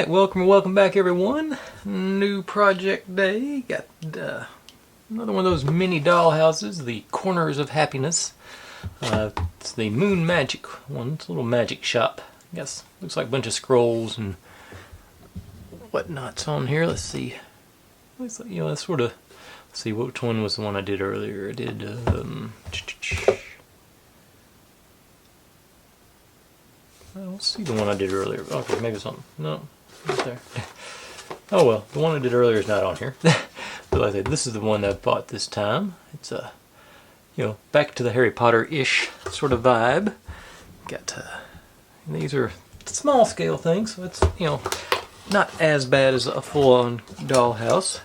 Alright, welcome back everyone. New project day. Got another one of those mini dollhouses, the Corners of Happiness. It's the Moon Magic one. It's a little magic shop. I guess looks like a bunch of scrolls and whatnots on here. Let's see. Looks like, that's sort of. Let's see, which one was the one I did earlier? I did. I don't see the one I did earlier. Okay, maybe it's on. No, not there. Oh well, the one I did earlier is not on here. But like I said, this is the one I bought this time. It's a, back to the Harry Potter-ish sort of vibe. Got these are small scale things, so it's not as bad as a full-on dollhouse.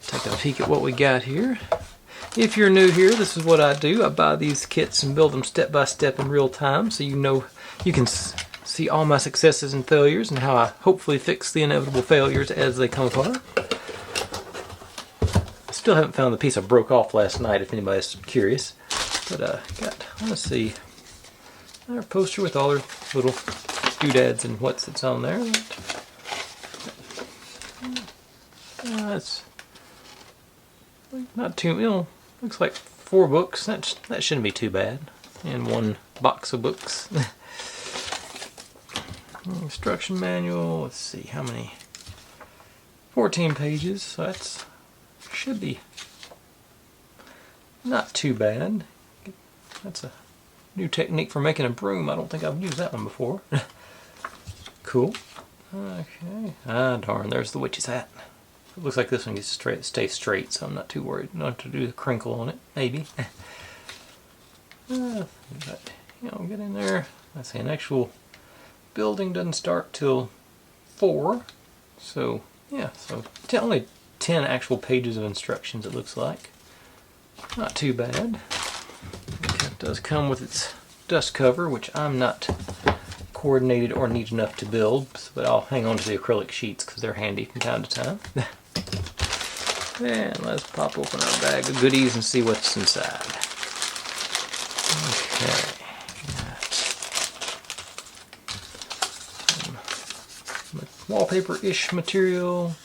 Take a peek at what we got here. If you're new here, this is what I do. I buy these kits and build them step by step in real time, so you can see all my successes and failures and how I hopefully fix the inevitable failures as they come apart. I still haven't found the piece I broke off last night, if anybody's curious. But let's see, our poster with all their little doodads and it's on there. That's not too, looks like 4 books. That shouldn't be too bad. And 1 box of books. Instruction manual, let's see how many, 14 pages, so that's should be not too bad. That's a new technique for making a broom. I don't think I've used that one before. Cool. Okay. Ah, darn, there's the witch's hat. It looks like this one gets to stay straight, so I'm not too worried. Not to do the crinkle on it, maybe. But, get in there. Let's see, an actual building doesn't start till 4, so yeah, so only 10 actual pages of instructions it looks like. Not too bad. It does come with its dust cover, which I'm not coordinated or neat enough to build, but I'll hang on to the acrylic sheets because they're handy from time to time. And let's pop open our bag of goodies and see what's inside. Okay. Wallpaper-ish material,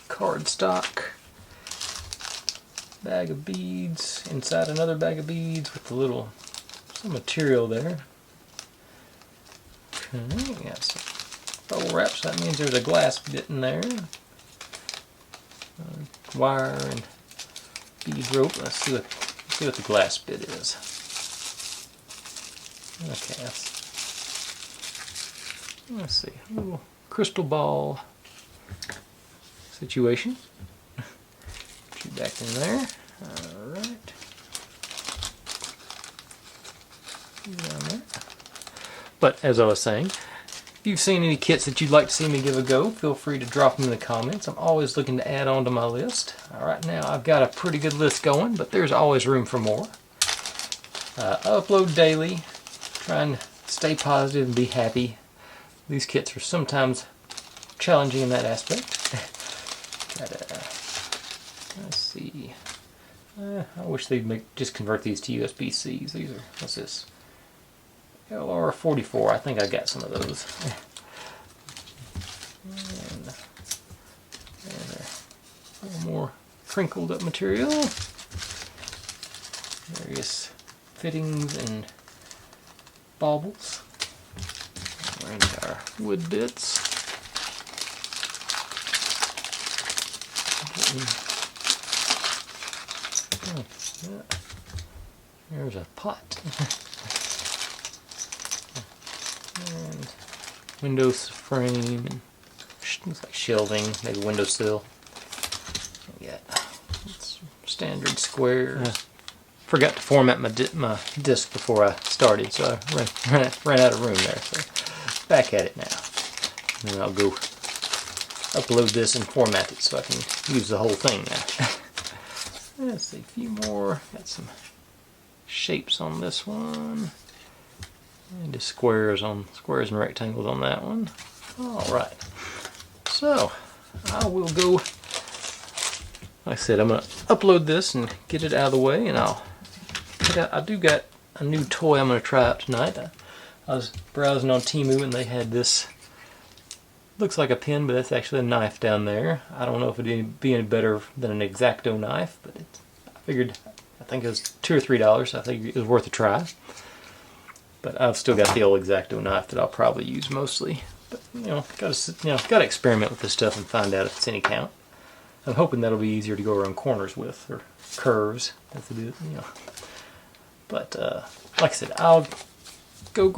cardstock, bag of beads, inside another bag of beads with some material there. Okay, got some bubble wrap, so that means there's a glass bit in there. Wire and bead rope. Let's see what the glass bit is. Okay, let's see. A little crystal ball situation. Put you back in there. Alright. Down there. But as I was saying, if you've seen any kits that you'd like to see me give a go, feel free to drop them in the comments. I'm always looking to add on to my list. Right now I've got a pretty good list going, but there's always room for more. I upload daily, try and stay positive and be happy. These kits are sometimes challenging in that aspect. Let's see. I wish they'd just convert these to USB-Cs. These are, what's this? LR44. I think I got some of those. And a little more crinkled up material. Various fittings and baubles. And our wood bits. Oh, yeah. There's a pot. And window frame and looks like shelving, maybe windowsill. Yeah, it's standard square. Forgot to format my disc before I started, so I ran out of room there. So back at it now. And then I'll go upload this and format it so I can use the whole thing now. Let's see, a few more. Got some shapes on this one. And just squares and rectangles on that one. Alright. So I will go, like I said, I'm going to upload this and get it out of the way, and I do got a new toy I'm going to try out tonight. I was browsing on Temu and they had this looks like a pin, but that's actually a knife down there. I don't know if it'd be any better than an X-Acto knife, but I figured, I think it was $2 or $3, so I think it was worth a try. But I've still got the old X-Acto knife that I'll probably use mostly. But gotta experiment with this stuff and find out if it's any count. I'm hoping that'll be easier to go around corners with, or curves, as it is, But like I said, I'll go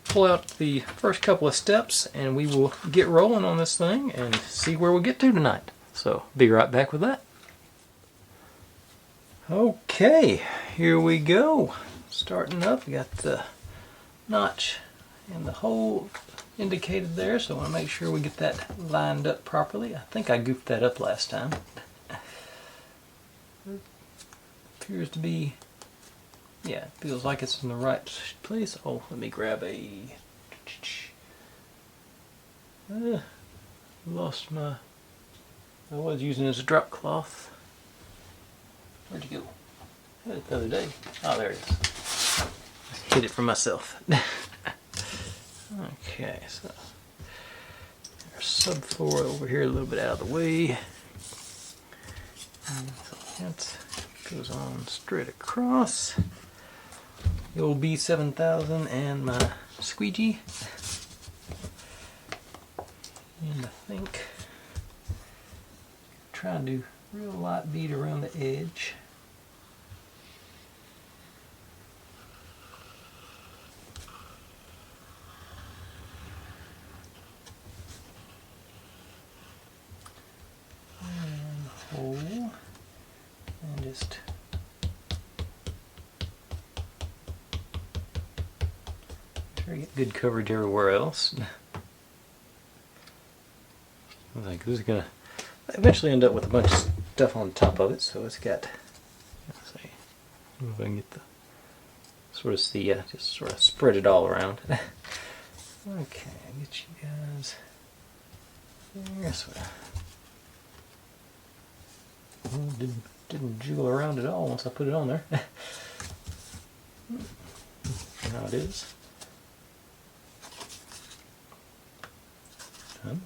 pull out the first couple of steps, and we will get rolling on this thing and see where we get to tonight. So, be right back with that. Okay, here we go. Starting up, we got the notch and the hole indicated there, so I want to make sure we get that lined up properly. I think I goofed that up last time. Appears to be, yeah, it feels like it's in the right place. Oh, let me grab lost my, I was using it as a drop cloth. Where'd you go? I had it the other day. Oh, there it is. I hid it from myself. Okay, so our subfloor over here a little bit out of the way. And so that goes on straight across. The old B7000 and my squeegee. And I think try and do real light bead around the edge. And just try to get good coverage everywhere else. I think this is gonna eventually end up with a bunch of stuff on top of it, so it's got, let's see if I can get the sort of see, just sort of spread it all around. Okay, get you guys there. So didn't jiggle around at all once I put it on there. Now it is. Done.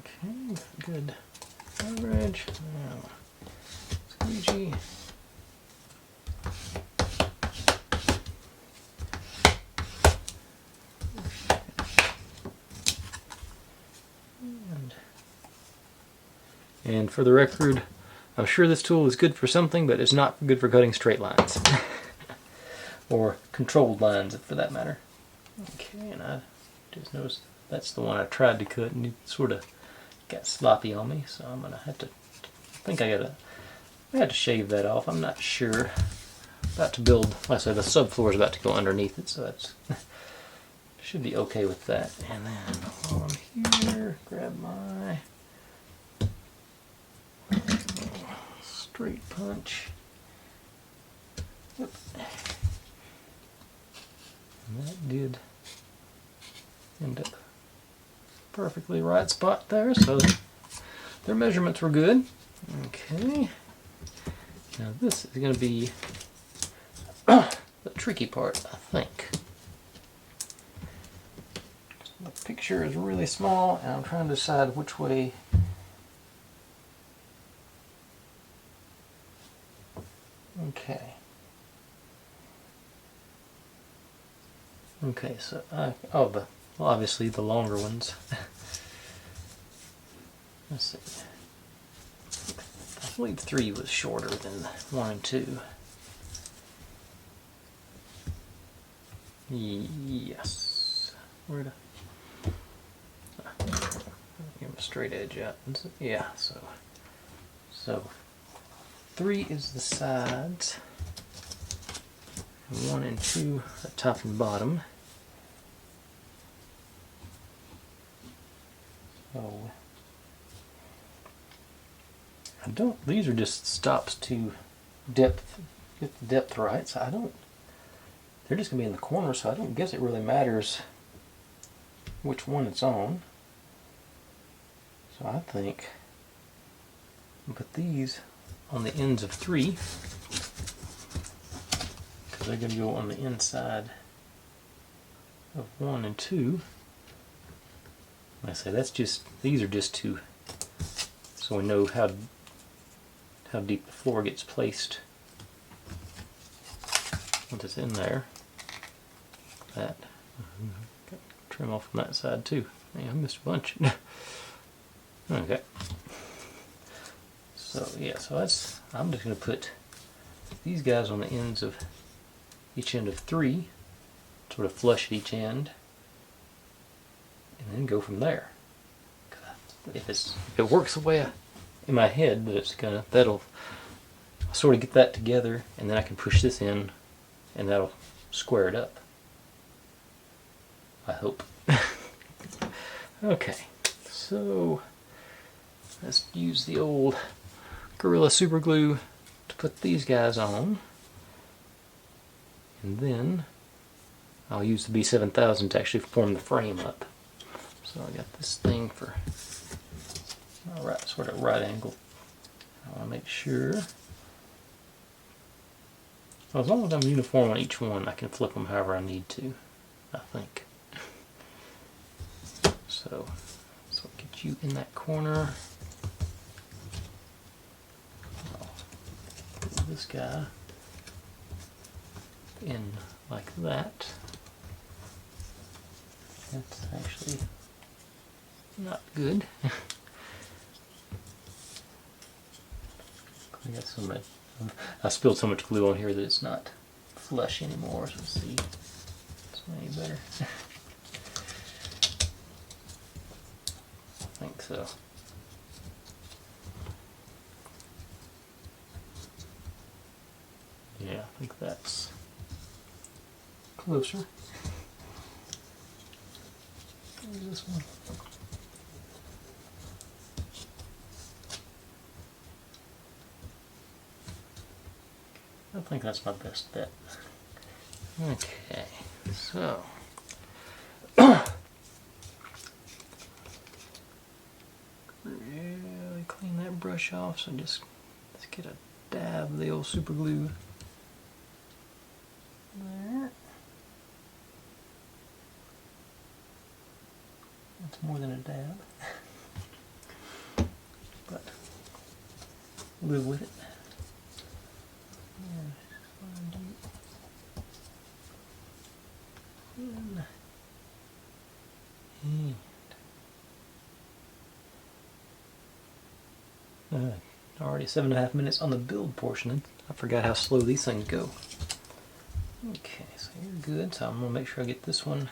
Okay, good coverage. Now, squeegee. And for the record, I'm sure this tool is good for something, but it's not good for cutting straight lines. Or controlled lines, for that matter. Okay, and I just noticed that's the one I tried to cut, and it sort of got sloppy on me, so I'm going to have to, I think I had to shave that off. I'm not sure. About to build, like I said, the subfloor is about to go underneath it, so that's should be okay with that. And then while I'm here, grab my straight punch. Yep. And that did end up perfectly right spot there, so their measurements were good. Okay. Now this is going to be the tricky part, I think. The picture is really small, and I'm trying to decide which way. Okay. Okay, so well, obviously the longer ones. Let's see. I believe 3 was shorter than 1 and 2. Yes. Where to? Give him a straight edge out. Yeah. So 3 is the sides. 1 and 2 the top and bottom. So these are just stops to depth, get the depth right, so they're just going to be in the corner, so I don't guess it really matters which one it's on. So I think and put these on the ends of 3, because they're going to go on the inside of 1 and 2. Like I say, these are just to, so we know how deep the floor gets placed once it's in there. That trim off from that side too. Man, I missed a bunch. Okay. So yeah, so I'm just going to put these guys on the ends of each end of 3, sort of flush at each end, and then go from there. If it works the way in my head that it's gonna, that'll sort of get that together, and then I can push this in, and that'll square it up. I hope. Okay, so let's use the old Gorilla Super Glue to put these guys on, and then I'll use the B7000 to actually form the frame up. So I got this thing for sort of right angle. I want to make sure. Well, as long as I'm uniform on each one, I can flip them however I need to, I think. So get you in that corner. I'll put this guy in like that. That's actually not good. I spilled so much glue on here that it's not flush anymore, so let's see if it's any better. I think so. Yeah, I think that's closer. There's this one. I think that's my best bet. Okay, so really clean that brush off. So let's get a dab of the old super glue there. That's more than a dab, but live with it. Already 7.5 minutes on the build portion. I forgot how slow these things go. Okay, so you're good. So I'm going to make sure I get this one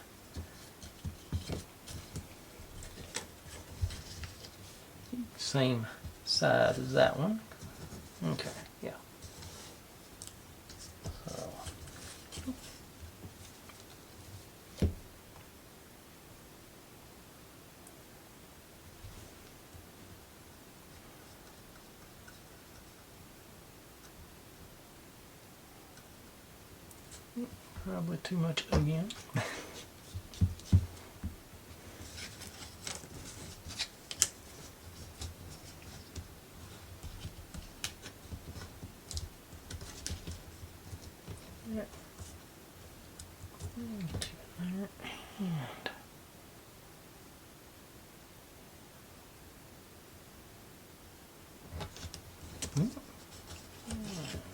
same size as that one. Okay, yeah. So probably too much again.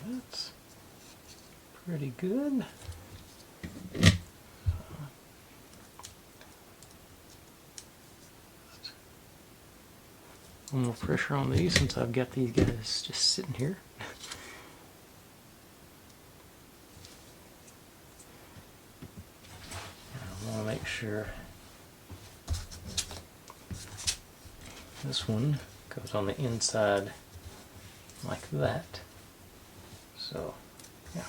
That's pretty good. A little more pressure on these since I've got these guys just sitting here. I want to make sure this one goes on the inside like that. So, yeah.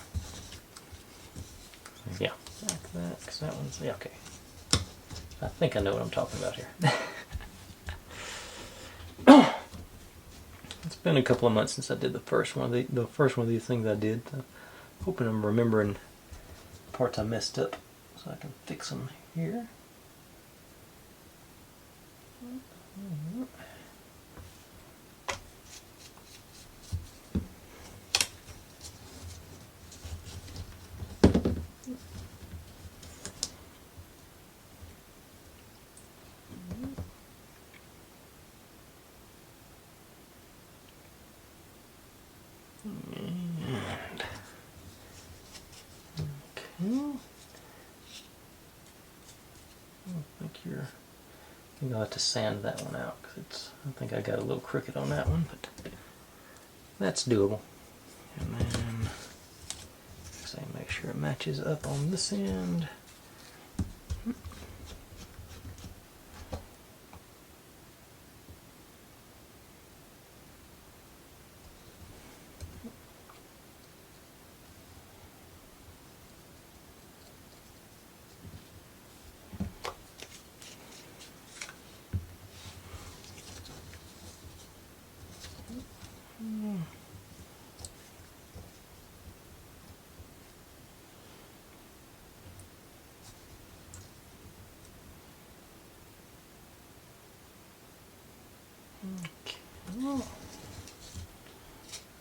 Yeah, like that, because that one's, yeah, okay. I think I know what I'm talking about here. It's been a couple of months since I did the first one of these things I did. So hoping I'm remembering the parts I messed up so I can fix them here. I think I'll have to sand that one out because I think I got a little crooked on that one, but that's doable. And then say make sure it matches up on this end.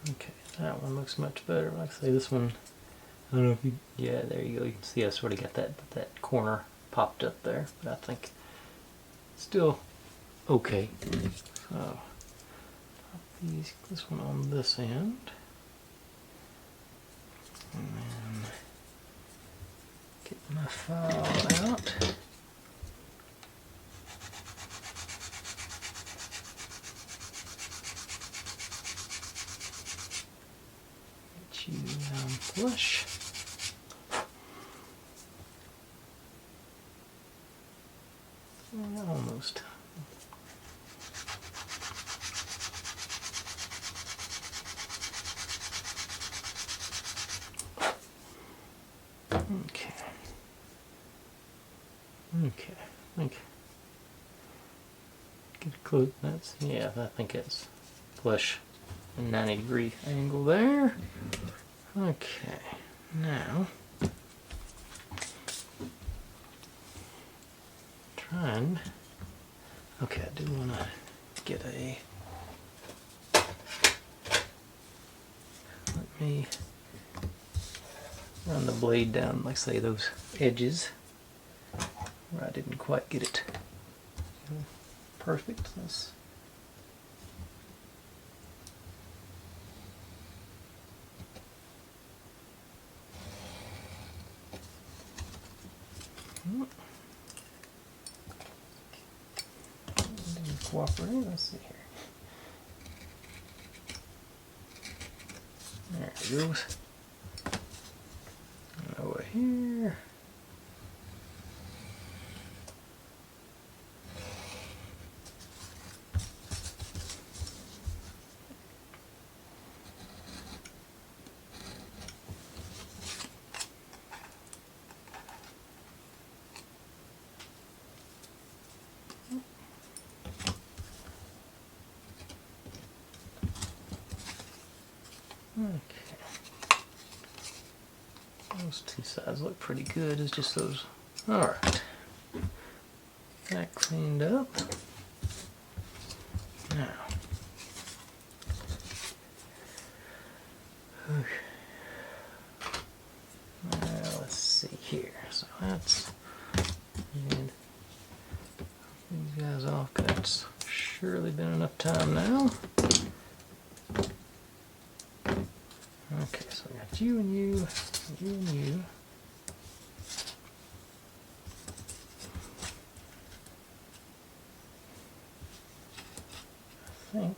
Okay, that one looks much better. Like I say, this one, I don't know if you, yeah, there you go. You can see I sort of got that corner popped up there, but I think still okay. So, pop this one on this end, and then get my file out. Flush. Almost. Okay. Okay. Get it close. That's, yeah, I think it's flush. A 90-degree angle there. Okay, now trying. Okay, I do want to get a. Let me run the blade down, like say those edges where I didn't quite get it perfect. Let's. Cooperate. Let's see here. There it goes. Over here. Okay. Those two sides look pretty good. It's just those. Alright. That cleaned up. Now. Okay. Now let's see here. So that's. And these guys off. That's surely been enough time now. Okay, so I got you and you, you and you. I think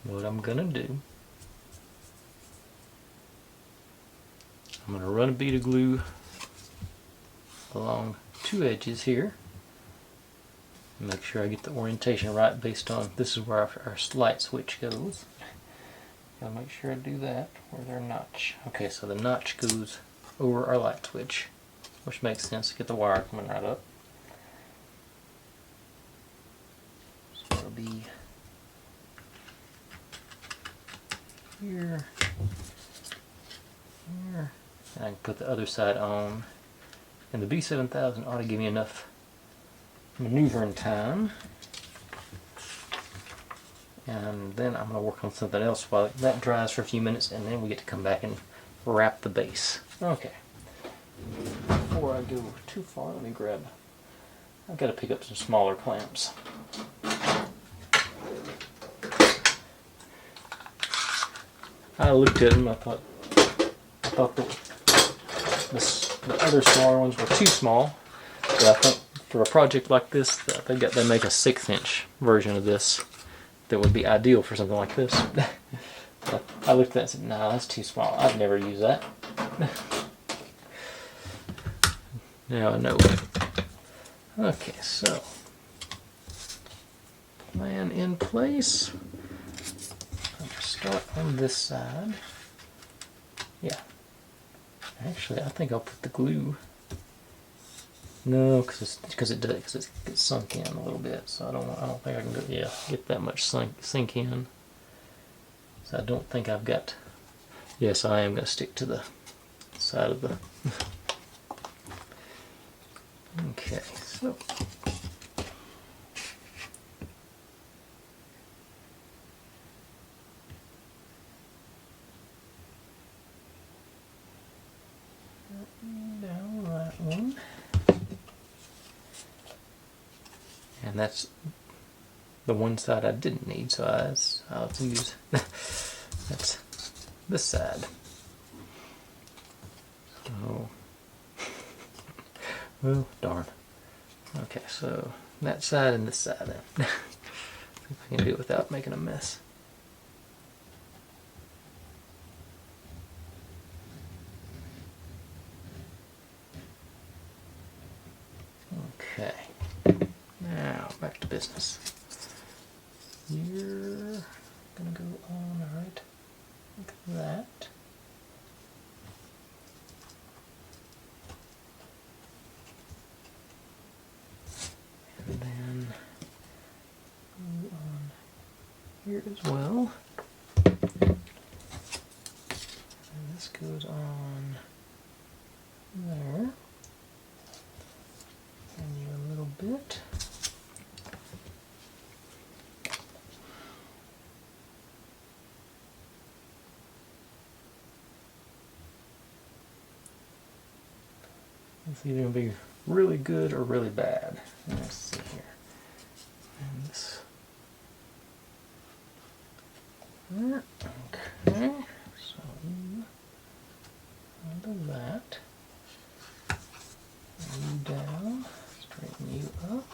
what I'm gonna do, I'm gonna run a bead of glue along two edges here. Make sure I get the orientation right based on, this is where our light switch goes. Gotta make sure I do that, where their notch. Okay, so the notch goes over our light switch, which makes sense to get the wire coming right up. So it'll be here, here, and I can put the other side on. And the B7000 ought to give me enough maneuvering time. And then I'm going to work on something else while that dries for a few minutes, and then we get to come back and wrap the base. Okay. Before I go too far, let me grab, I've got to pick up some smaller clamps. I looked at them, I thought thought the other smaller ones were too small. But I think for a project like this, they make a 6-inch version of this that would be ideal for something like this. I looked at that and said, "No, that's too small. I'd never use that." Now I know. Okay, so plan in place. I'm gonna start on this side. Yeah. Actually, I think I'll put the glue. No, because it's sunk in a little bit, so I don't think I can get that much sink in. So I don't think I've got. Yes, I am going to stick to the side of the. Okay, so. Down that one. And that's the one side I didn't need, so I'll have to use that's this side. Oh, well, darn. Okay, so that side and this side then. See if I can do it without making a mess. Okay. Now, back to business. You're gonna go on right like that. And then go on here as well. And this goes on there. And you a little bit. It's either going to be really good or really bad. Let's see here. And this. Okay. So undo that. You down. Straighten you up.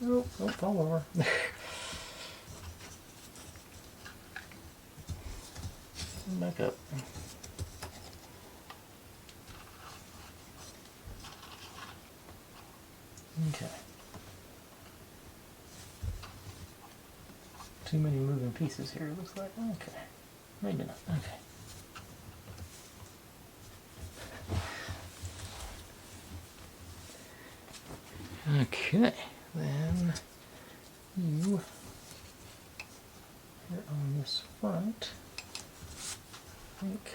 Oh, fall over. Back up. Okay. Too many moving pieces here, it looks like. Okay. Maybe not. Okay. Okay. Then you here on this front. I think.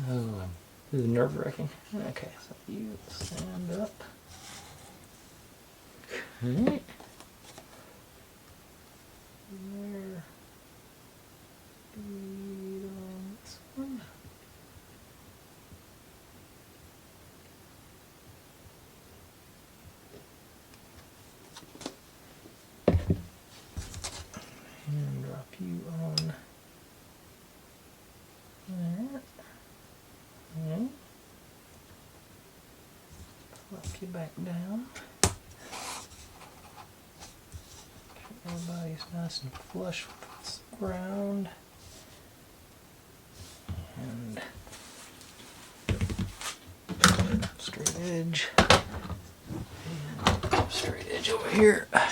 Oh, this is nerve-wracking. Okay, so you stand up. Okay. There. Lead on this one. And drop you on there. Okay. Flop you back down. Everybody's nice and flush with this ground. And straight edge. And straight edge over here. Okay.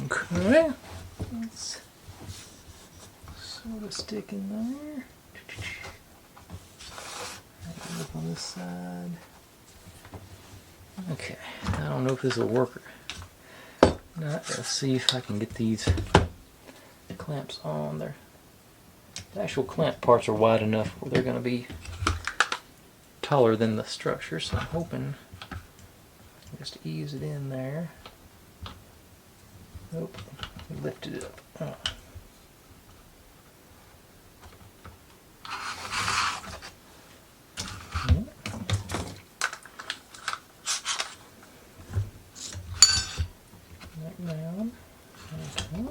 Okay, let's sort of stick in there. Look on this side. Okay, I don't know if this will work or not. Let's see if I can get these clamps on there. The actual clamp parts are wide enough where they're going to be taller than the structure, so I'm hoping just ease it in there. Nope. Lifted it up. Back down. Okay.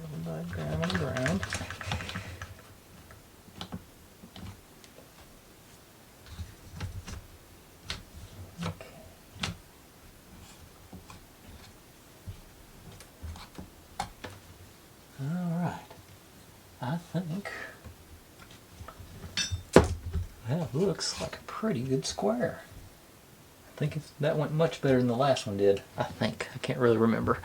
Elbow down on the ground. I think that looks like a pretty good square. I think that went much better than the last one did. I think. I can't really remember.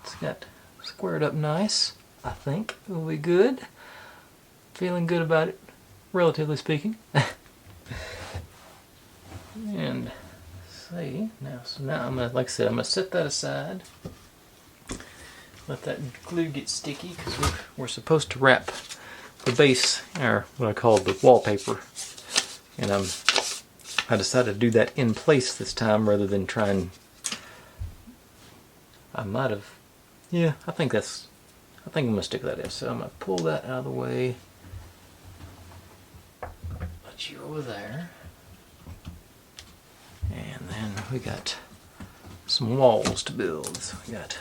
It's got squared up nice. I think it will be good. Feeling good about it, relatively speaking. And see now. So now I'm gonna, like I said, I'm gonna set that aside. Let that glue get sticky because we're supposed to wrap the base, or what I call the wallpaper. And I decided to do that in place this time rather than try and. I might have. Yeah, I think I'm gonna stick with that in. So I'm gonna pull that out of the way. Put you over there. And then we got some walls to build. So we got.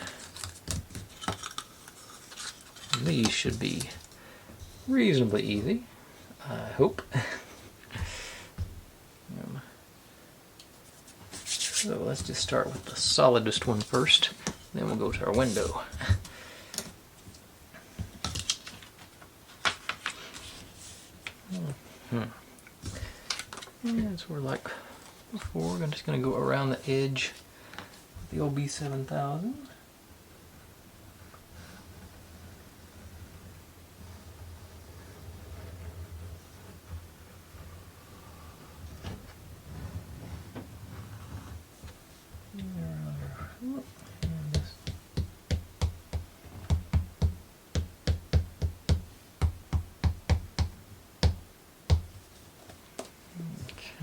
These should be reasonably easy, I hope. So let's just start with the solidest one first, then we'll go to our window. And so we're like before, I'm just going to go around the edge with the old B7000.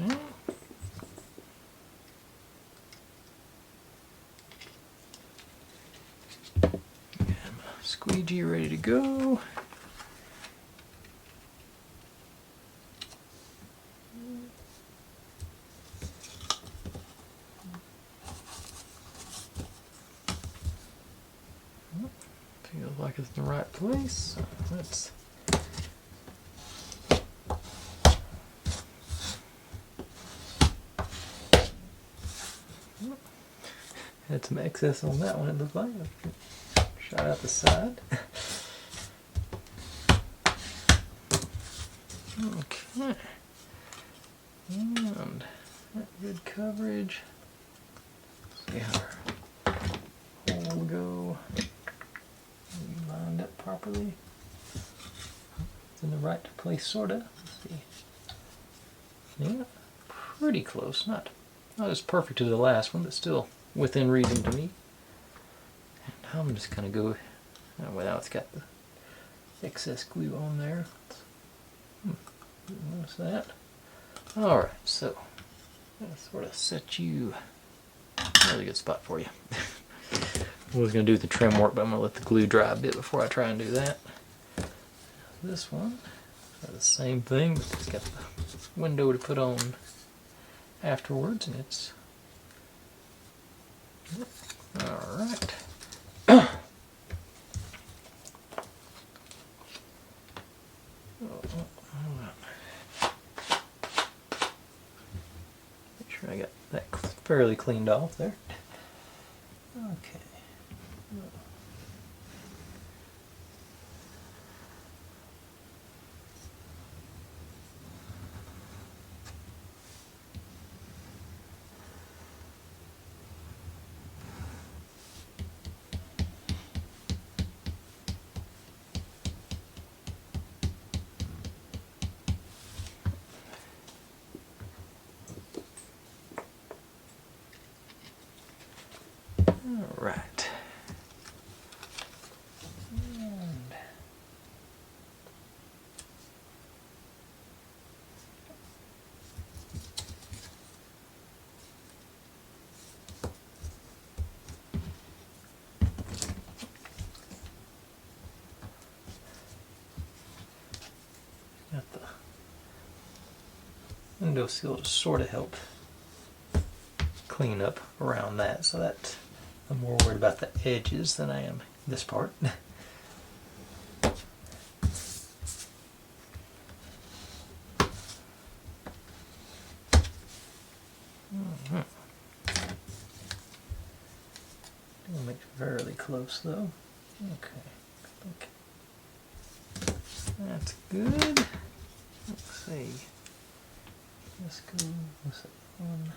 Okay. Got my squeegee ready to go. Feels like it's in the right place. So let's had some excess on that one, it looked like. Shot out the side. Okay. And that good coverage. See how our hole will go. Lined up properly. It's in the right place, sorta. Let's see. Yeah, pretty close. Not as perfect as the last one, but still within reason to me. And I'm just gonna go. Well, now it's got the excess glue on there. Notice that. All right, so let's sort of set you. Really good spot for you. I was going to do the trim work, but I'm going to let the glue dry a bit before I try and do that. This one, the same thing, but it's got the window to put on afterwards, and it's all right. Make sure I got that fairly cleaned off there. Okay. All right. windowsill to sort of help clean up around that, so that I'm more worried about the edges than I am this part. It'll make it fairly close though. Okay. That's good. Let's see. Let's go. What's that one?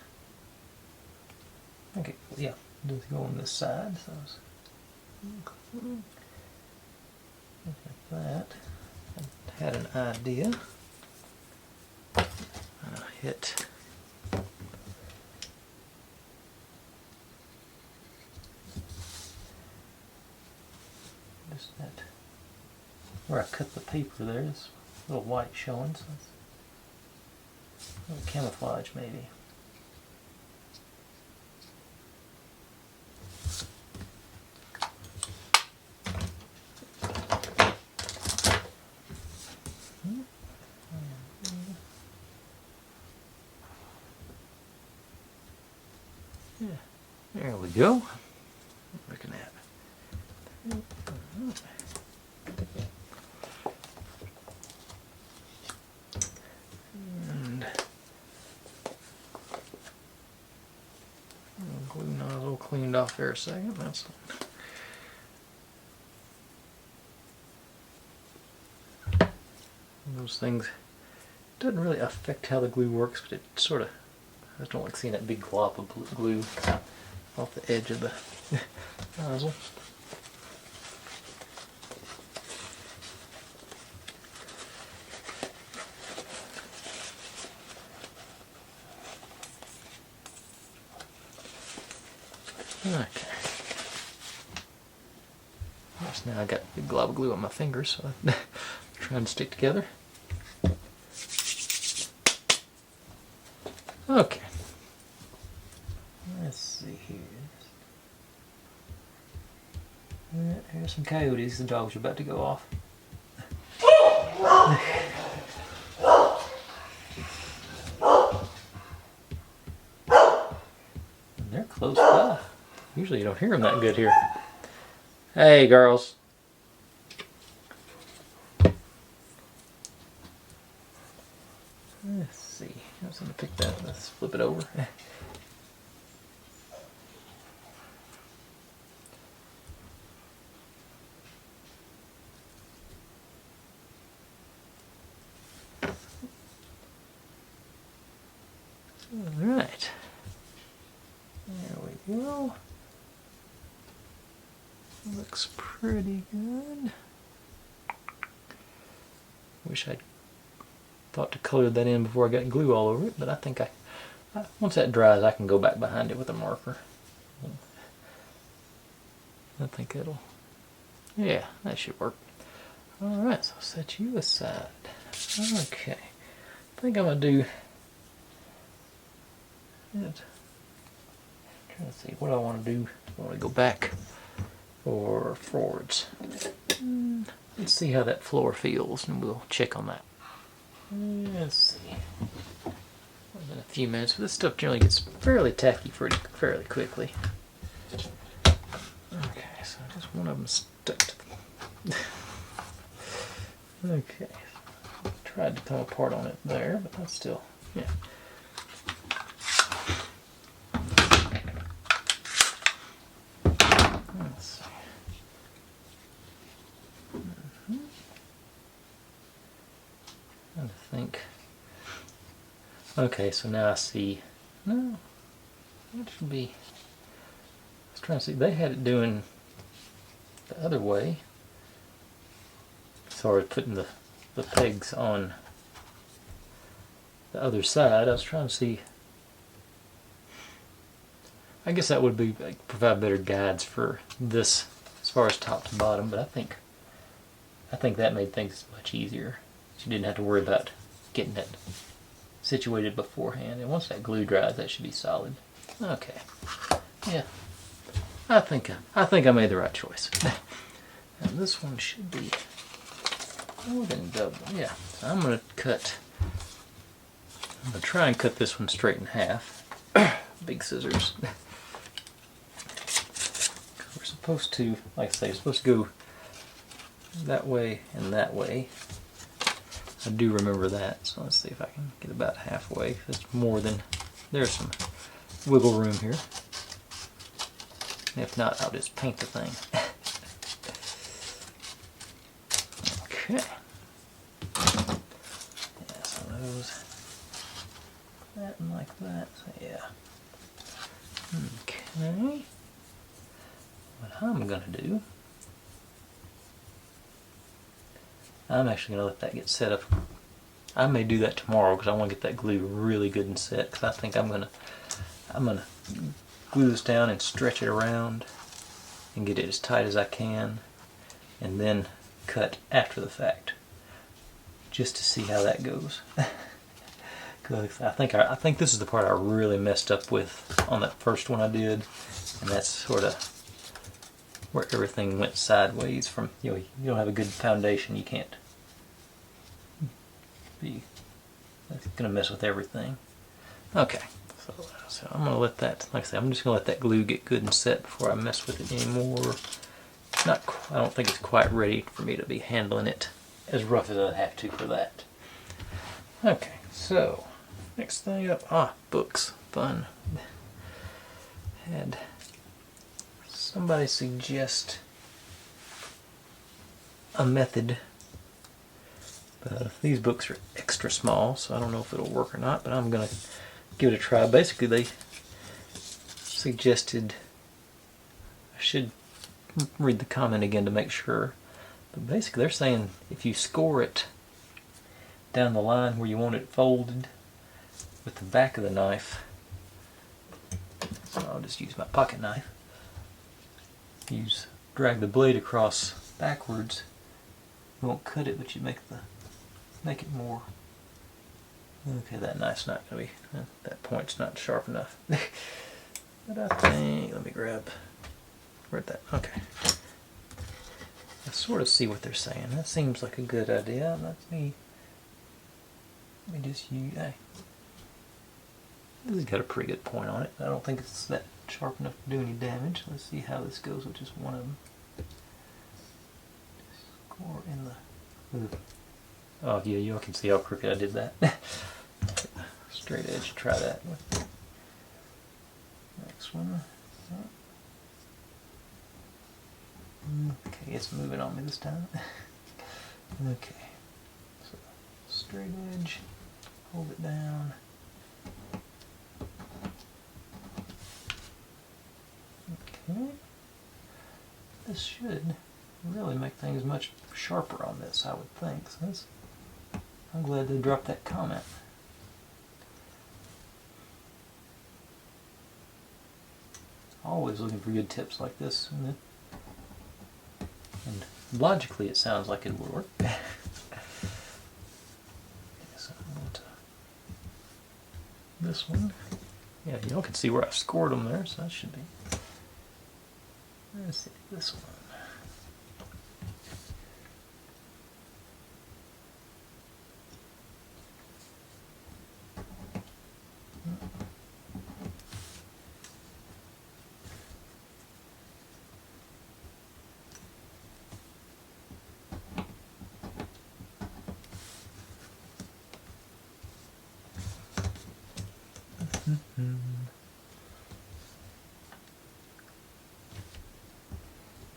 Okay, yeah, just go on this side. So look at that. I had an idea. I'll hit. Just that. Where I cut the paper, there's a little white showing, so it's a little camouflage maybe. Yeah, there we go. Looking at. And glue nozzle cleaned off there a second. That's those things. Doesn't really affect how the glue works, but it sort of. I just don't like seeing that big glop of glue off the edge of the nozzle. Okay. Yes, now I got a big glob of glue on my fingers, so I'm trying to stick together. Okay. Let's see here. Here's some coyotes. The dogs are about to go off. And they're close by. Usually you don't hear them that good here. Hey, girls. Let's see. I was going to pick that. Let's flip it over. Alright. There we go. Looks pretty good. Wish I'd thought to color that in before I got glue all over it, but I think once that dries, I can go back behind it with a marker. I think it'll, yeah, that should work. Alright, so I'll set you aside. Okay, I think I'm going to do it. Trying to see what I want to do. I want to go back or forwards. Let's see how that floor feels, and we'll check on that. Let's see. In a few minutes, but this stuff generally gets fairly tacky fairly quickly. Okay, so just one of them stuck to the... Okay, tried to come apart on it there, but that's still, yeah. Let's see. Trying to think. Okay, so now I see. No, that should be. I was trying to see. They had it doing the other way. As far as putting the pegs on the other side, I was trying to see. I guess that would be provide better guides for this as far as top to bottom, but I think that made things much easier. You didn't have to worry about getting it situated beforehand, and once that glue dries, that should be solid. Okay, yeah, I think I made the right choice. And this one should be more than double. Yeah, so I'm gonna cut I'm going to try and cut this one straight in half. Big scissors. We're supposed to, like I say, it's supposed to go that way and that way. I do remember that, so let's see if I can get about halfway. That's more than, there's some wiggle room here. If not, I'll just paint the thing. Okay. Yeah, so those, that and like that, so yeah. Okay. What I'm gonna do, I'm actually gonna let that get set up. I may do that tomorrow because I want to get that glue really good and set. Because I think I'm gonna glue this down and stretch it around and get it as tight as I can, and then cut after the fact, just to see how that goes. Because I think this is the part I really messed up with on that first one I did, and that's sort of where everything went sideways. From you don't have a good foundation, you can't be. That's gonna mess with everything. Okay, so I'm gonna let that. Like I said, I'm just gonna let that glue get good and set before I mess with it anymore. I don't think it's quite ready for me to be handling it as rough as I have to for that. Okay, so next thing up, books, fun. Had somebody suggest a method, but these books are extra small, so I don't know if it'll work or not, but I'm gonna give it a try. Basically, they suggested, I should read the comment again to make sure, but basically they're saying if you score it down the line where you want it folded with the back of the knife, so I'll just use my pocket knife, drag the blade across backwards, you won't cut it, but you make it more. Okay, that knife's not going to be, that point's not sharp enough. But I think, let me grab, where'd that, okay. I sort of see what they're saying. That seems like a good idea. Let me just use, hey, this has got a pretty good point on it. I don't think it's that sharp enough to do any damage. Let's see how this goes with just one of them. Score in the, oh yeah, you all can see how crooked I did that. Straight edge, try that with the next one. Okay, it's moving on me this time. Okay, so straight edge, hold it down. Okay, this should really make things much sharper on this, I would think. So I'm glad they dropped that comment. Always looking for good tips like this, isn't it? And logically it sounds like it would work. Okay, so I'm going to this one. Yeah, y'all can see where I scored them there, so that should be. Let's see this one.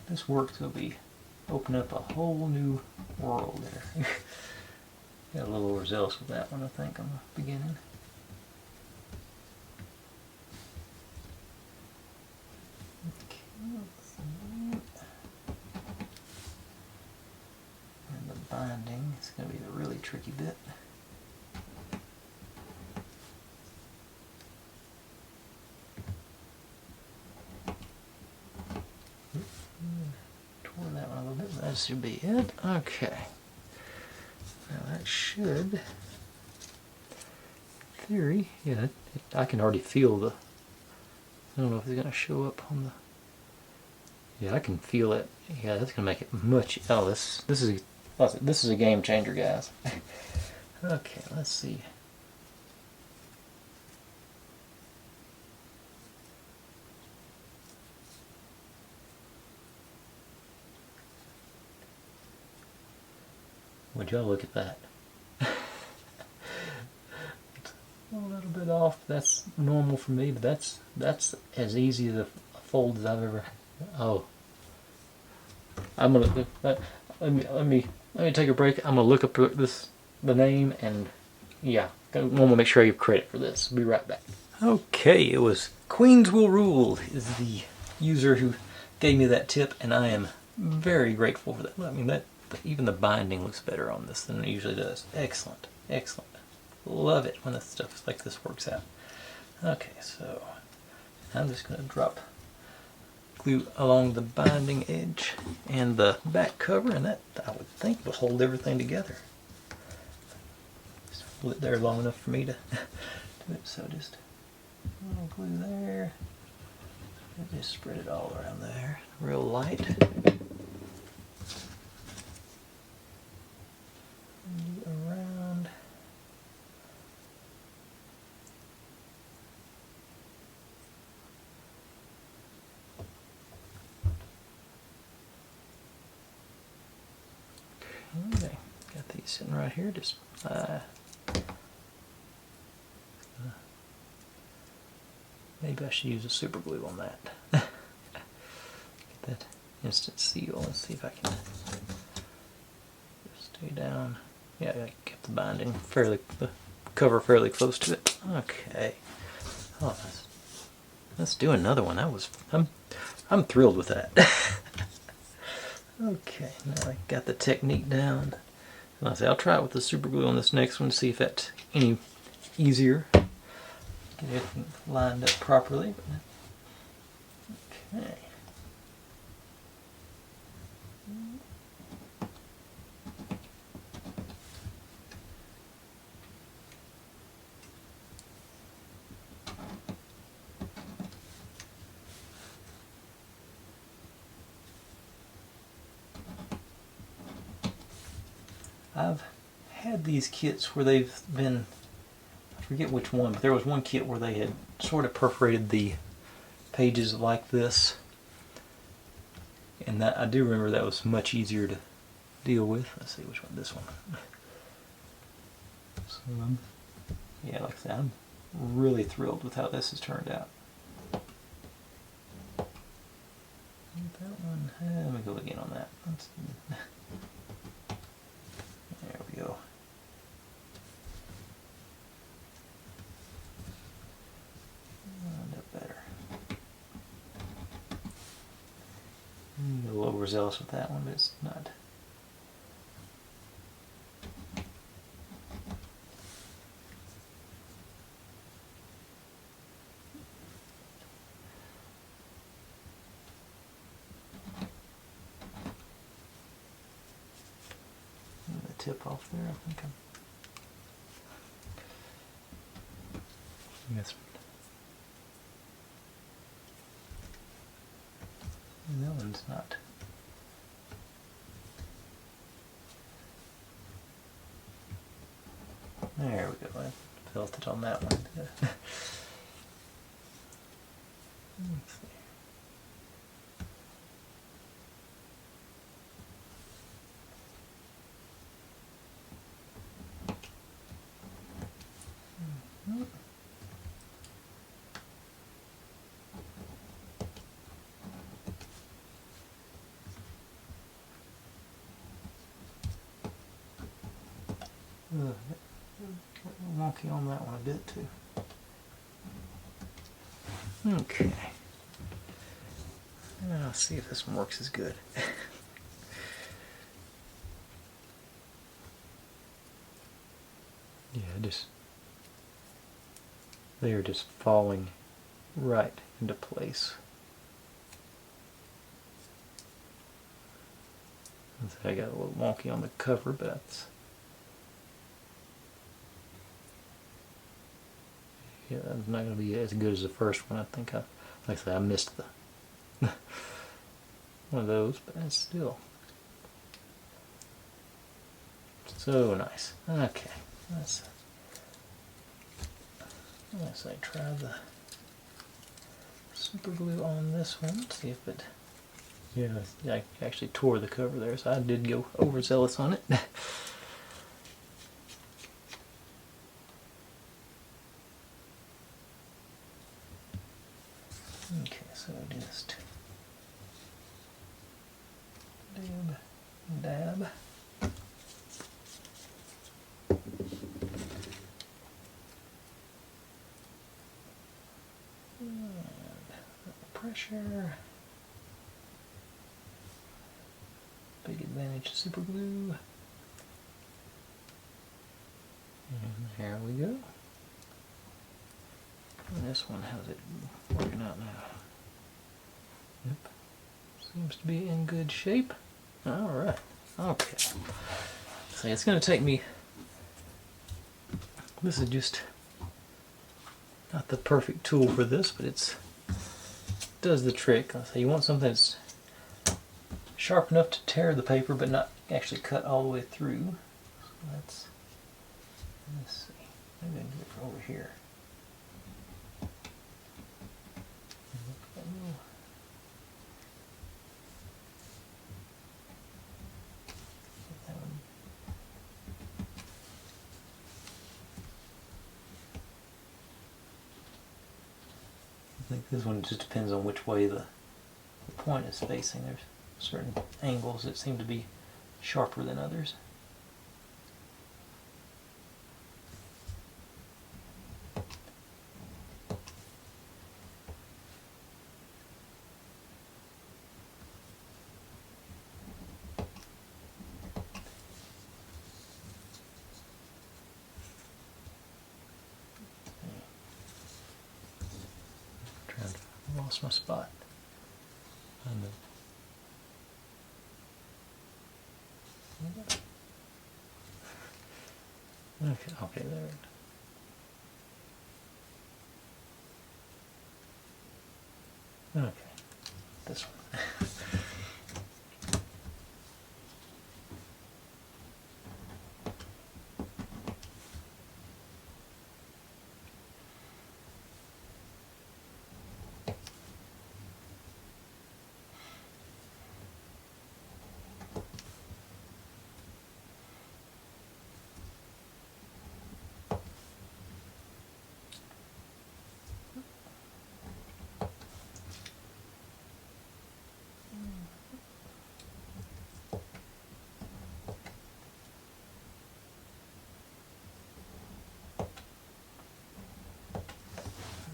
This work's going to be open up a whole new world there. Got a little overzealous with that one, I think, on the beginning. Okay, and the binding is going to be the really tricky bit. That should be it. Okay. Now that should, in theory, yeah, I can already feel the, I don't know if it's going to show up on the, yeah, I can feel it. Yeah, that's going to make it much, oh, this is a game changer, guys. Okay, let's see. Would y'all look at that? It's a little bit off. That's normal for me, but that's as easy to fold as I've ever. Oh, I'm gonna let me take a break. I'm gonna look up the name, and yeah, I want to make sure I give credit for this. Be right back. Okay, it was Queens Will Rule is the user who gave me that tip, and I am very grateful for that. I mean, that even the binding looks better on this than it usually does. Excellent, excellent. Love it when this stuff like this works out. Okay, so I'm just going to drop glue along the binding edge and the back cover, and that I would think will hold everything together. Just hold it there long enough for me to do it. So just a little glue there. And just spread it all around there, real light. Around. Okay, got these sitting right here. Just maybe I should use a super glue on that. Get that instant seal and see if I can stay down. Yeah, I kept the binding the cover fairly close to it. Okay. Oh, let's do another one. I'm thrilled with that. Okay, now I got the technique down. And I'll try it with the super glue on this next one to see if that's any easier. Get everything lined up properly. Okay. I've had these kits where they've been, I forget which one, but there was one kit where they had sort of perforated the pages like this, and that I do remember that was much easier to deal with. Let's see which one, this one. So, yeah, like I said, I'm really thrilled with how this has turned out. That one, let me go again on that. There we go. Lined up better. I'm a little overzealous with that one, but it's not. Tip off there, I think yes. That one's not. There we go. I felt it on that one. Let's see. Wonky on that one a bit too. Okay. Now let's see if this one works as good. Yeah, they are just falling right into place. I got a little wonky on the cover, but that's, yeah, that's not going to be as good as the first one. I think like I said, I missed the one of those, but that's still so nice. Okay, let's try the super glue on this one. See if it. Yeah, I actually tore the cover there, so I did go overzealous on it. tab. And pressure. Big advantage of super glue. And there we go. And this one, how's it working out now? Yep. Seems to be in good shape. Alright. Okay. So it's going to take me... This is just not the perfect tool for this, but it does the trick. So you want something that's sharp enough to tear the paper, but not actually cut all the way through. So let's see. Maybe I can do it from over here. I think this one just depends on which way the point is facing. There's certain angles that seem to be sharper than others. I lost my spot. Okay, there. Okay, this one.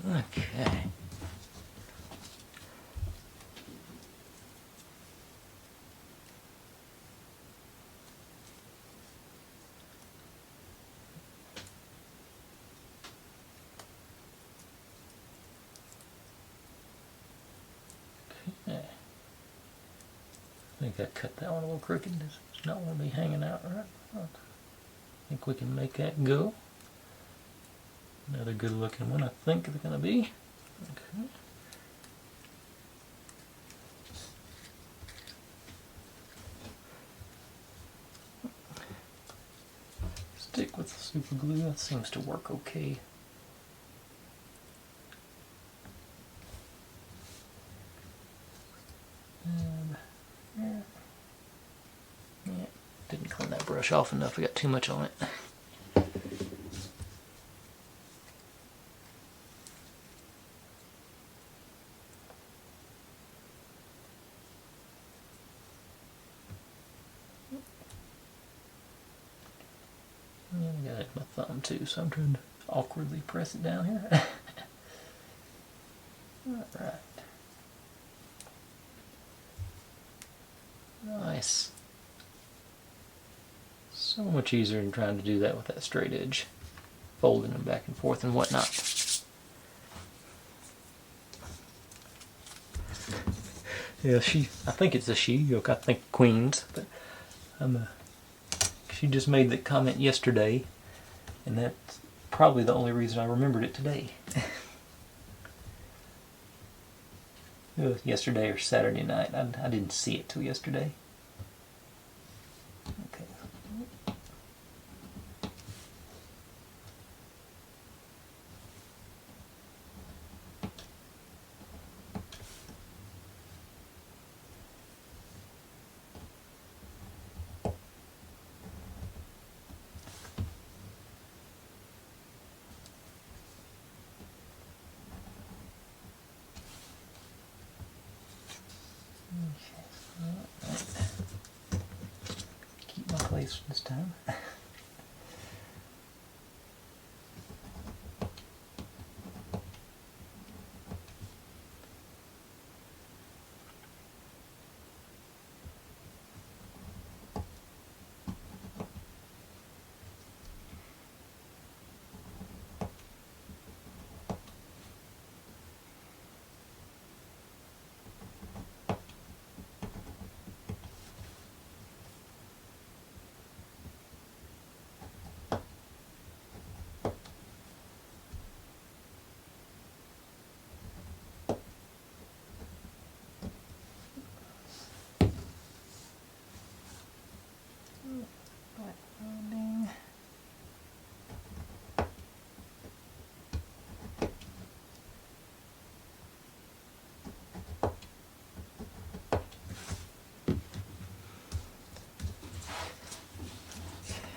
Okay. Okay. I think I cut that one a little crooked. It's not going to be hanging out right. I think we can make that go. Another good looking one, I think it's going to be. Okay. Stick with the super glue, that seems to work okay. And yeah, didn't clean that brush off enough, I got too much on it. Yeah, I got it with my thumb too, so I'm trying to awkwardly press it down here. Alright. Nice. So much easier than trying to do that with that straight edge. Folding them back and forth and whatnot. Yeah, I think it's a she, I think Queens, but she just made the comment yesterday, and that's probably the only reason I remembered it today. It was yesterday or Saturday night. I didn't see it till yesterday. Okay. place this time.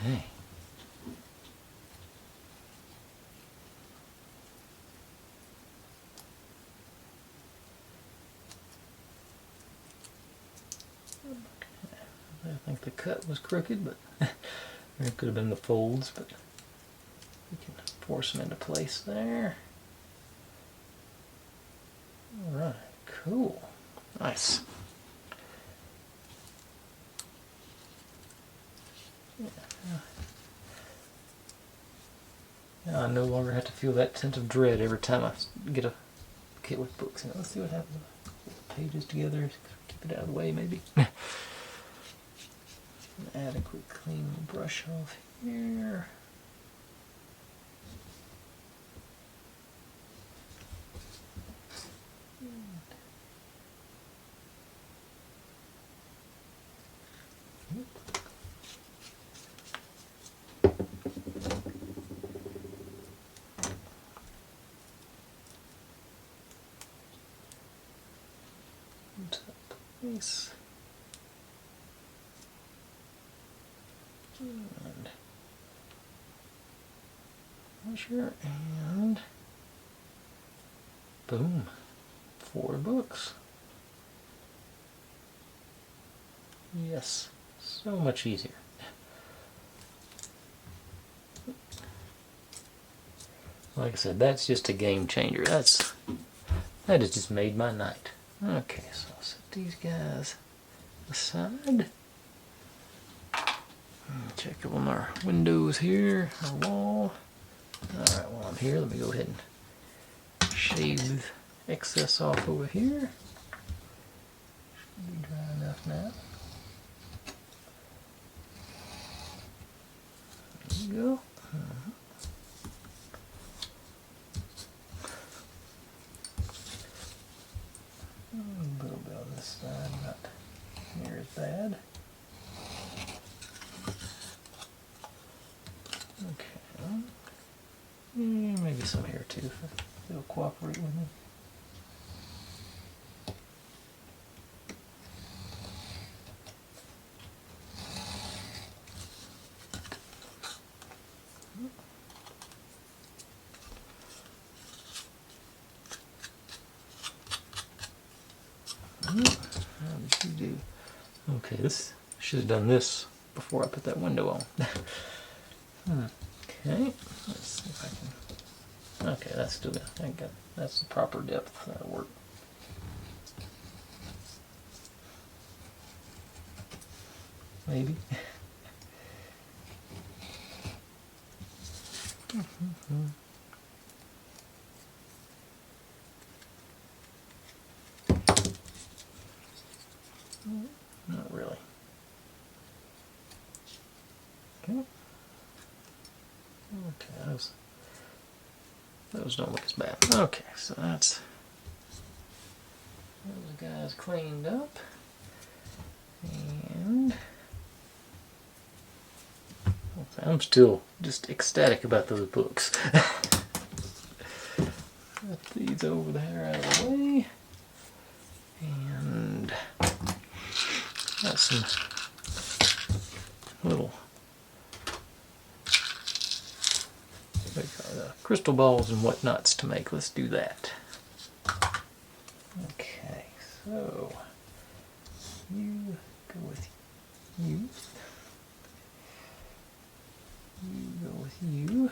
Okay. I think the cut was crooked, but it could have been the folds, but we can force them into place there. Alright, cool. Nice. Now I no longer have to feel that sense of dread every time I get a kit with books in it. Let's see what happens. Put the pages together, keep it out of the way maybe. Add a quick clean brush off here. Place. And measure and boom, 4 books. Yes, so much easier. Like I said, that's just a game changer. That has just made my night. Okay, so I'll set these guys aside. Check on our windows here, our wall. Alright, while I'm here, let me go ahead and shave the excess off over here. Should be dry enough now. There you go. A little bit on this side, not near as bad. Okay. Maybe some here too, if they'll cooperate with me. How did you do? Okay, this should have done this before I put that window on. Okay, let's see if I can. Okay, that's still good. That's the proper depth. That'll work. Maybe. Not really. Okay. Okay, those don't look as bad. Okay, so that's those guys cleaned up, and I'm still just ecstatic about those books. Put these over there out of the way, and got some little crystal balls and whatnots to make. Let's do that. Okay, so you go with you. with you.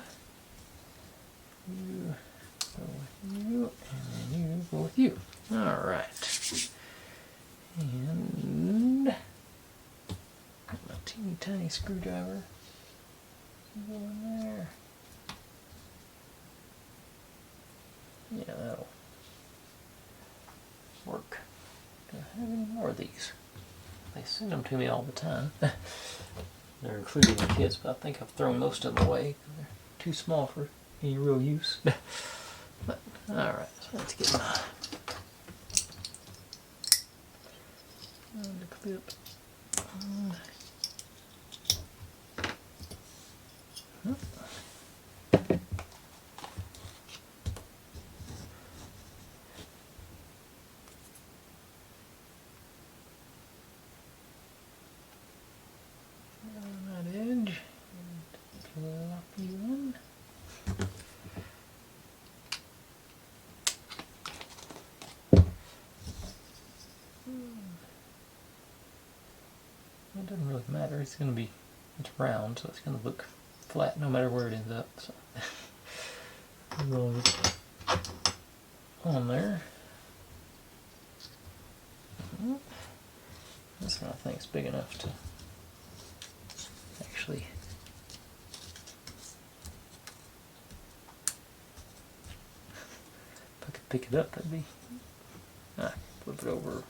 You go with you, and then you go with you. All right. And got my teeny tiny screwdriver. Go in there. Yeah, that'll work. Do I have any more of these? They send them to me all the time. They're included in the kits, but I think I've thrown most of them away because they're too small for any real use. But alright, so let's get my the clip. On that edge, and plop you in. It doesn't really matter. It's round, so it's going to look flat no matter where it ends up. So roll it on there. This one I think is big enough to actually if I could pick it up, that'd be flip it over.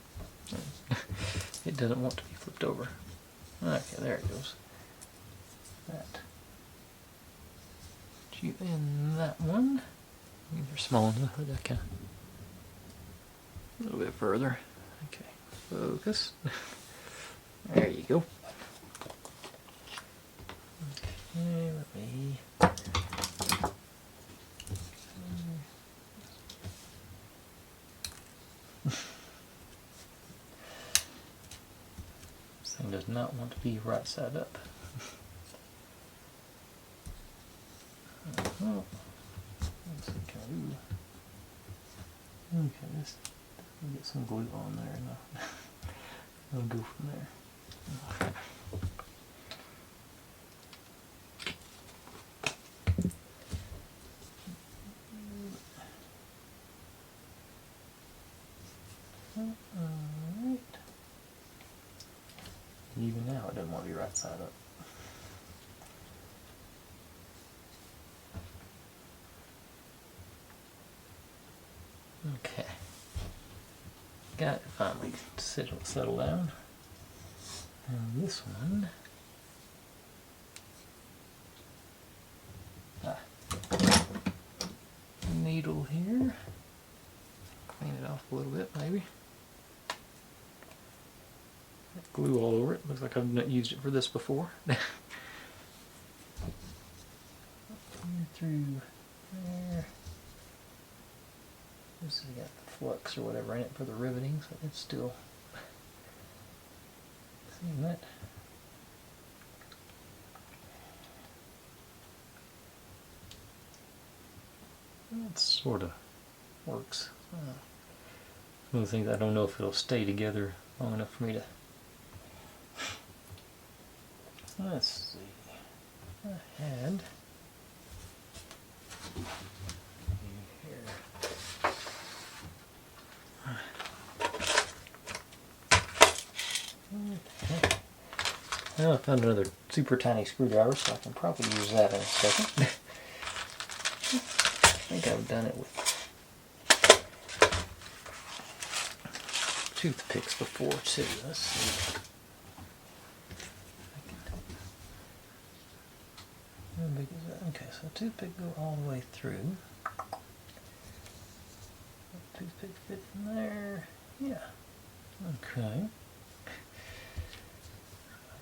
It doesn't want to be flipped over. Okay, there it goes. That. You in that one. They're small enough that I can a little bit further. Okay, focus. There you go. Okay, let me. This thing does not want to be right side up. Oh, let's see, can I do? Okay, let's get some glue on there and I'll go from there. Alright. Even now it doesn't want to be right side up. Okay. Got it finally settle down. And this one. Needle here. Clean it off a little bit maybe. Glue all over it. Looks like I've not used it for this before. Through there. This has got the flux or whatever in it for the riveting, so it's still seeing that. That sort of works. One of the things I don't know if it'll stay together long enough for me to. Let's see. I had. Well, I found another super tiny screwdriver, so I can probably use that in a second. I think I've done it with toothpicks before too. Let's see. How big is that? Okay, so toothpick go all the way through. Toothpick fit in there. Yeah. Okay.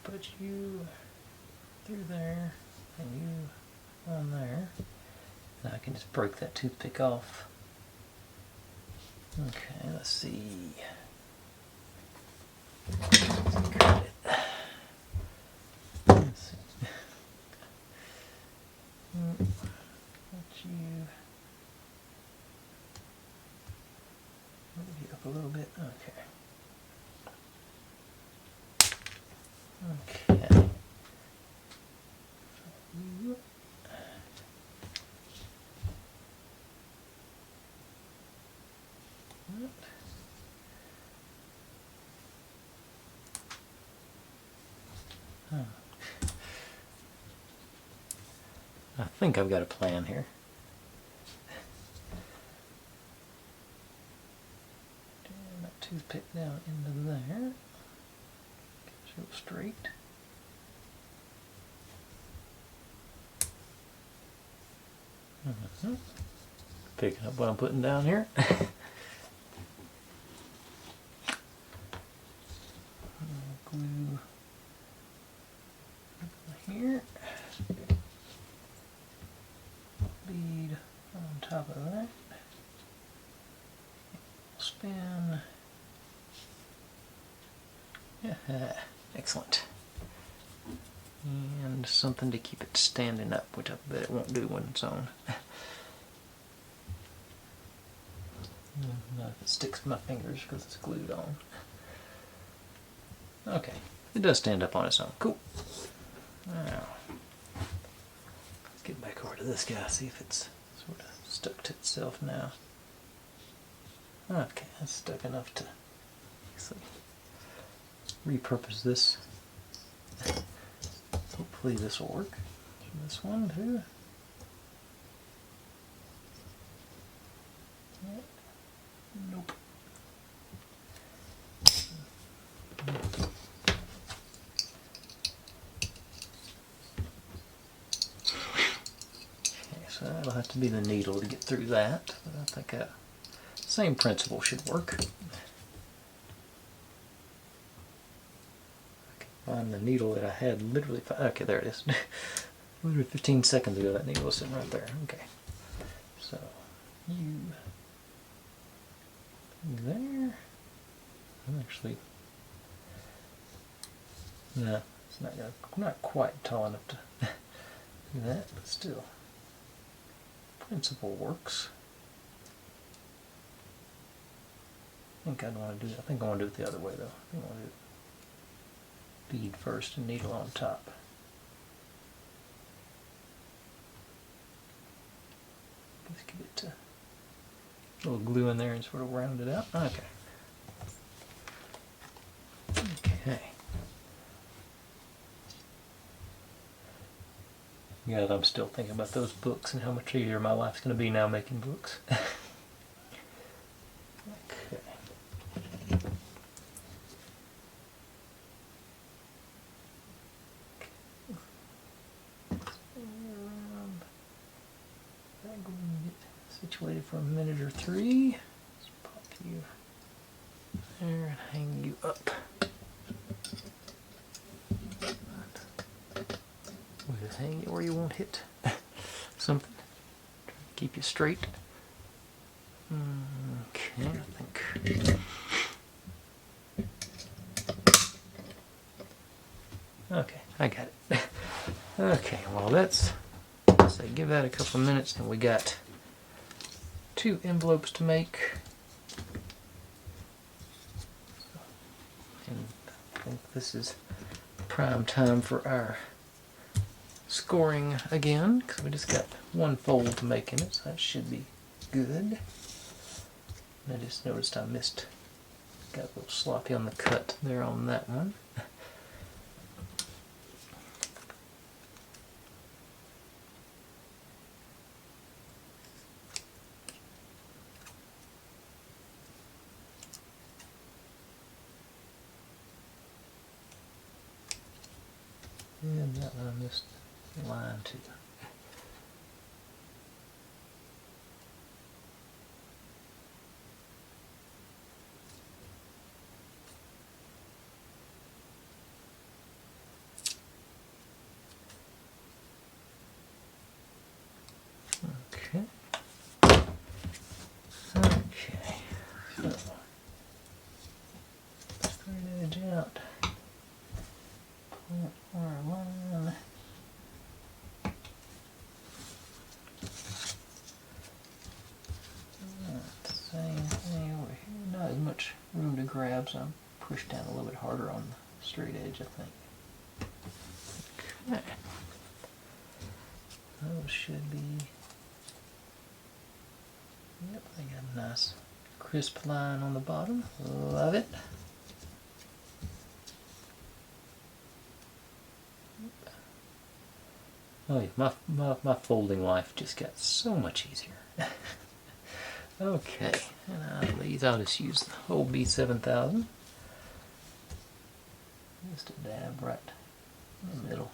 Put you through there and you on there. Now I can just break that toothpick off. Okay, let's see. Got it. Let's see. Put you move you up a little bit. Okay. Okay. I think I've got a plan here. And that toothpick down into there. Go straight. Picking up what I'm putting down here. Glue here. Bead on top of that. Spin. Yeah, excellent. And something to keep it standing up, which I bet it won't do when it's on. Not if it sticks to my fingers because it's glued on. Okay, it does stand up on its own. Cool. Now, let's get back over to this guy, see if it's sort of stuck to itself now. Okay, that's stuck enough to repurpose this. Hopefully this will work. This one too. Nope. Okay, so that'll have to be the needle to get through that, but I think the same principle should work. Find the needle that I had literally, okay, there it is. Literally 15 seconds ago that needle was sitting right there. Okay, so you there. Actually, no, it's not quite tall enough to do that, but still, principle works. I think I want to do it the other way though. I want to do bead first and needle on top. Let's get it to a little glue in there and sort of round it out. Okay. Okay. Yeah, I'm still thinking about those books and how much easier my life's going to be now making books. Okay. Situated for a minute or three. Let's pop you there and hang you up. We'll just hang you where you won't hit something. Try to keep you straight. Okay, I think. Okay, I got it. Okay, well let's say give that a couple of minutes and we got 2 envelopes to make. And I think this is prime time for our scoring again, because we just got 1 fold to make in it, so that should be good. I just noticed I missed, got a little sloppy on the cut there on that one. And that one I missed the line too. Okay. Okay. So straight edge out. Point our line. Same thing over here. Not as much room to grab, so I'm pushed down a little bit harder on the straight edge, I think. Okay. Those should be. Yep, they got a nice crisp line on the bottom. Love it. Oh yeah, my folding life just got so much easier. Okay, and out of these I'll just use the whole B7000. Just a dab right in the middle.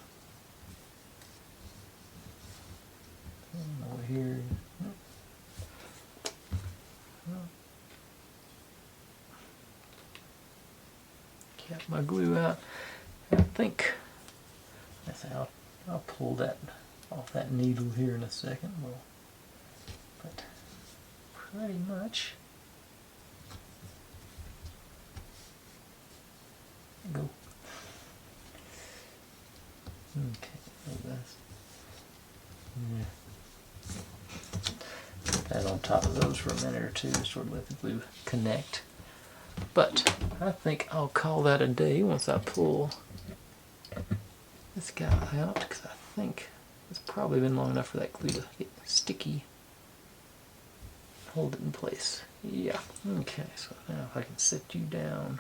And over here. Get my glue out. I think I'll pull that off that needle here in a second. But pretty much go. Okay, that's put that on top of those for a minute or two, sort of let the glue connect. But I think I'll call that a day once I pull this guy out, because I think it's probably been long enough for that glue to get sticky. Hold it in place. Yeah. Okay, so now if I can set you down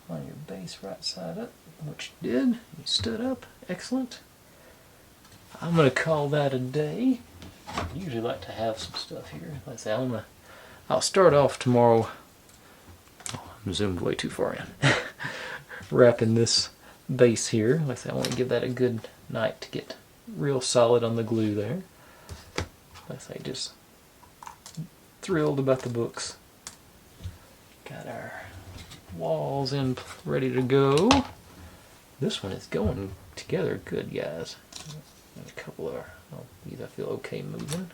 on your base right side up, which you did. You stood up. Excellent. I'm going to call that a day. I usually like to have some stuff here. Let's say I'll start off tomorrow. Oh, I'm zoomed way too far in. Wrapping this base here. Let's say I want to give that a good night to get real solid on the glue there. Let's say just thrilled about the books. Got our walls in ready to go. This one is going together good, guys. And a couple of these I feel okay moving.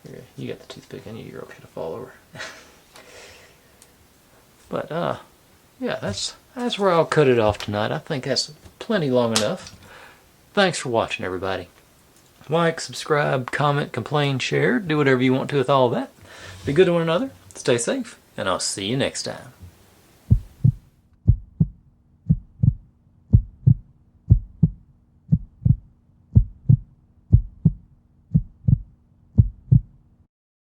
Here, you got the toothpick in you, you're okay to fall over. But yeah, that's where I'll cut it off tonight. I think that's plenty long enough. Thanks for watching, everybody. Like, subscribe, comment, complain, share, do whatever you want to with all that. Be good to one another, stay safe, and I'll see you next time.